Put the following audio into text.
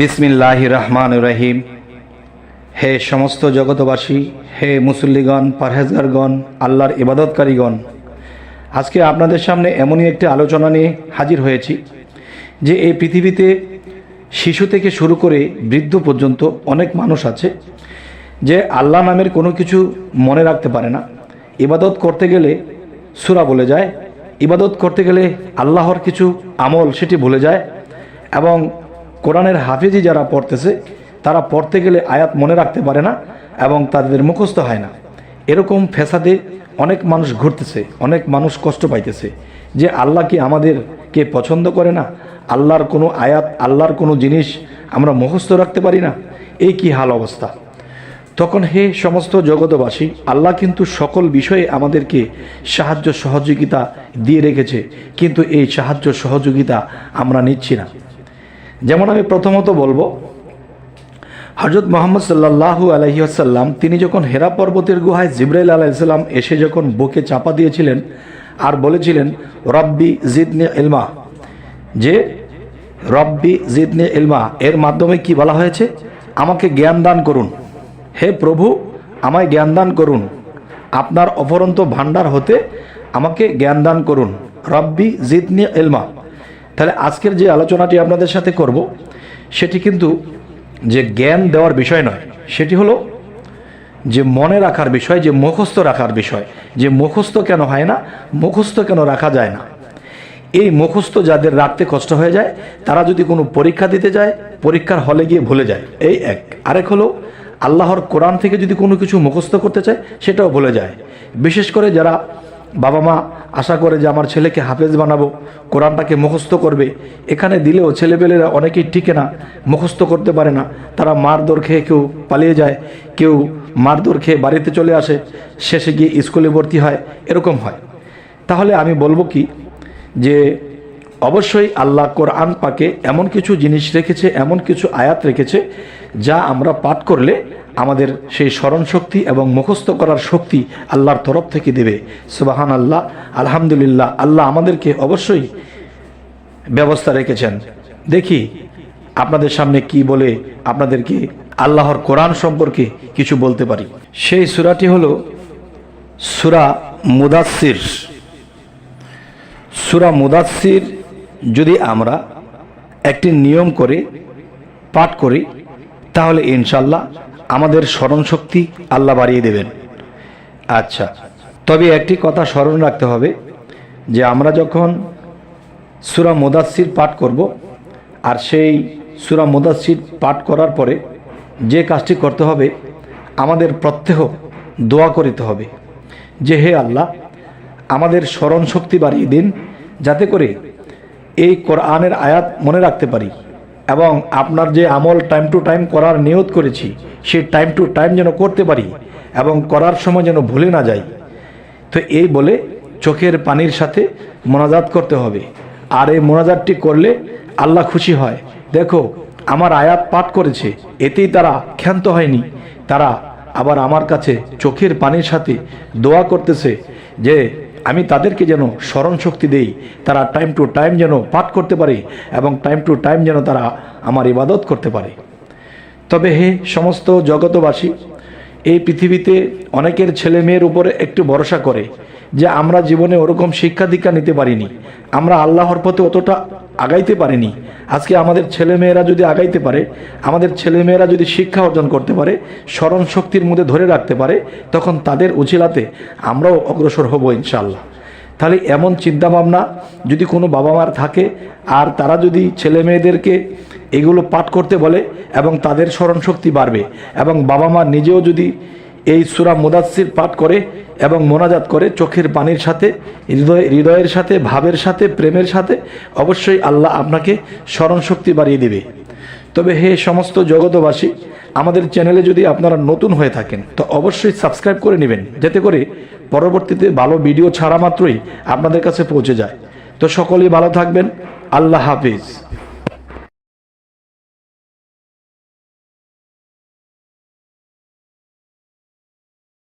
বিসমিল্লাহির রহমানির রহিম। হে সমস্ত জগতবাসী, হে মুসল্লিগণ, পরহেজগারগণ, আল্লাহর ইবাদতকারীগণ, আজকে আপনাদের সামনে এমনই একটি আলোচনা নিয়ে হাজির হয়েছি যে এই পৃথিবীতে শিশু থেকে শুরু করে বৃদ্ধ পর্যন্ত অনেক মানুষ আছে যে আল্লাহ নামের কোনো কিছু মনে রাখতে পারে না। ইবাদত করতে গেলে সূরা বলে যায়, ইবাদত করতে গেলে আল্লাহর কিছু আমল সেটি ভুলে যায়, এবং কোরআনের হাফিজি যারা পড়তেছে তারা পড়তে গেলে আয়াত মনে রাখতে পারে না এবং তাদের মুখস্থ হয় না। এরকম ফ্যাসাদে অনেক মানুষ ঘুরতেছে, অনেক মানুষ কষ্ট পাইতেছে যে আল্লাহ কি আমাদেরকে পছন্দ করে না, আল্লাহর কোনো আয়াত, আল্লাহর কোনো জিনিস আমরা মুখস্থ রাখতে পারি না। এই কি হাল অবস্থা! তখন হে সমস্ত জগতবাসী, আল্লাহ কিন্তু সকল বিষয়ে আমাদেরকে সাহায্য সহযোগিতা দিয়ে রেখেছে, কিন্তু এই সাহায্য সহযোগিতা আমরা নিচ্ছি না। যেমন আমি প্রথমত বলবো, হযরত মুহাম্মদ সাল্লাল্লাহু আলাইহি ওয়াসাল্লাম তিনি যখন হেরা পর্বতের গুহায় জিবরাইল আলাইহিস সালাম এসে যখন বুকে চাপা দিয়েছিলেন আর বলেছিলেন রব্বি জিদনি ইলমা, যে রব্বি জিদনি ইলমা, এর মাধ্যমে কি বলা হয়েছে? আমাকে জ্ঞান দান করুন, হে প্রভু আমায় জ্ঞান দান করুন, আপনার অফরন্ত ভাণ্ডার হতে আমাকে জ্ঞান দান করুন, রব্বি জিদনি ইলমা। তাহলে আজকের যে আলোচনাটি আপনাদের সাথে করব সেটি কিন্তু যে জ্ঞান দেওয়ার বিষয় নয়, সেটি হলো যে মনে রাখার বিষয়, যে মুখস্থ রাখার বিষয়। যে মুখস্থ কেন হয় না, মুখস্থ কেন রাখা যায় না? এই মুখস্থ যাদের রাখতে কষ্ট হয়ে যায় তারা যদি কোনো পরীক্ষা দিতে যায়, পরীক্ষার হলে গিয়ে ভুলে যায়, এই এক। আরেক হলো আল্লাহর কোরআন থেকে যদি কোনো কিছু মুখস্থ করতে চায় সেটাও ভুলে যায়। বিশেষ করে যারা বাবা মা আশা করে যে আমার ছেলেকে হাফেজ বানাবো, কোরআনটাকে মুখস্থ করবে, এখানে দিলেও ছেলেপেলেরা অনেকেই টিকে না, মুখস্থ করতে পারে না। তারা মারধর খেয়ে কেউ পালিয়ে যায়, কেউ মারধর খেয়ে বাড়িতে চলে আসে, শেষে গিয়ে স্কুলে ভর্তি হয়, এরকম হয়। তাহলে আমি বলবো কি, যে অবশ্যই আল্লাহ কোরআন পাকে এমন কিছু জিনিস রেখেছে, এমন কিছু আয়াত রেখেছে যা আমরা পাঠ করলে আমাদের সেই স্মরণ শক্তি এবং মুখস্থ করার শক্তি আল্লাহর তরফ থেকে দেবে। সুবহান আল্লাহ, আলহামদুলিল্লাহ, আল্লাহ আমাদেরকে অবশ্যই ব্যবস্থা রেখেছেন। দেখি আপনাদের সামনে কি বলে আপনাদেরকে আল্লাহর কোরআন সম্পর্কে কিছু বলতে পারি। সেই সূরাটি হলো সূরা মুদাসসির। সূরা মুদাসসির যদি আমরা একটি নিয়ম করে পাঠ করি তাহলে ইনশাল্লাহ আমাদের স্মরণ শক্তি আল্লাহ বাড়িয়ে দেবেন। আচ্ছা, তবে একটি কথা স্মরণ রাখতে হবে যে আমরা যখন সূরা মুদাসসির পাঠ করব, আর সেই সূরা মুদাসসির পাঠ করার পরে যে কাজটি করতে হবে, আমাদের প্রত্যহ দোয়া করিতে হবে যে হে আল্লাহ, আমাদের স্মরণ শক্তি বাড়িয়ে দিন যাতে করে এই কোরআনের আয়াত মনে রাখতে পারি, এবং আপনার যে আমল টাইম টু টাইম করার নিয়ত করেছি সেই টাইম টু টাইম যেন করতে পারি, এবং করার সময় যেন ভুলে না যাই। তো এই বলে চোখের পানির সাথে মোনাজাত করতে হবে। আর এই মোনাজাতটি করলে আল্লাহ খুশি হয়। দেখো, আমার আয়াত পাঠ করেছে, এতেই তারা ক্ষান্ত হয়নি, তারা আবার আমার কাছে চোখের পানির সাথে দোয়া করতেছে যে আমি তাদেরকে যেন স্মরণ শক্তি দেই, তারা টাইম টু টাইম যেন পাঠ করতে পারে এবং টাইম টু টাইম যেন তারা আমার ইবাদত করতে পারে। তবে হে সমস্ত জগতবাসী, এই পৃথিবীতে অনেকের ছেলে মেয়ের উপরে একটু ভরসা করে যে আমরা জীবনে ওরকম শিক্ষা দীক্ষা নিতে পারিনি, আমরা আল্লাহর পথে অতটা আগাইতে পারিনি। আজকে আমাদের ছেলেমেয়েরা যদি আগাইতে পারে, আমাদের ছেলেমেয়েরা যদি শিক্ষা অর্জন করতে পারে, স্মরণ শক্তির মধ্যে ধরে রাখতে পারে, তখন তাদের উছিলাতে আমরাও অগ্রসর হব ইনশাআল্লাহ। তাহলে এমন চিন্তাভাবনা যদি কোনো বাবা মার থাকে, আর তারা যদি ছেলে মেয়েদেরকে এগুলো পাঠ করতে বলে এবং তাদের স্মরণ শক্তি বাড়বে, এবং বাবা মা নিজেও যদি এই সূরা মুদাসসির পাঠ করে এবং মোনাজাত করে চোখের পানির সাথে, হৃদয়ের সাথে, ভাবের সাথে, প্রেমের সাথে, অবশ্যই আল্লাহ আপনাকে স্মরণ শক্তি বাড়িয়ে দেবে। তবে হে সমস্ত জগতবাসী, আমাদের চ্যানেলে যদি আপনারা নতুন হয়ে থাকেন তো অবশ্যই সাবস্ক্রাইব করে নেবেন, যাতে করে পরবর্তীতে ভালো ভিডিও ছাড়া মাত্রই আপনাদের কাছে পৌঁছে যায়। তো সকলেই ভালো থাকবেন। আল্লাহ হাফিজ।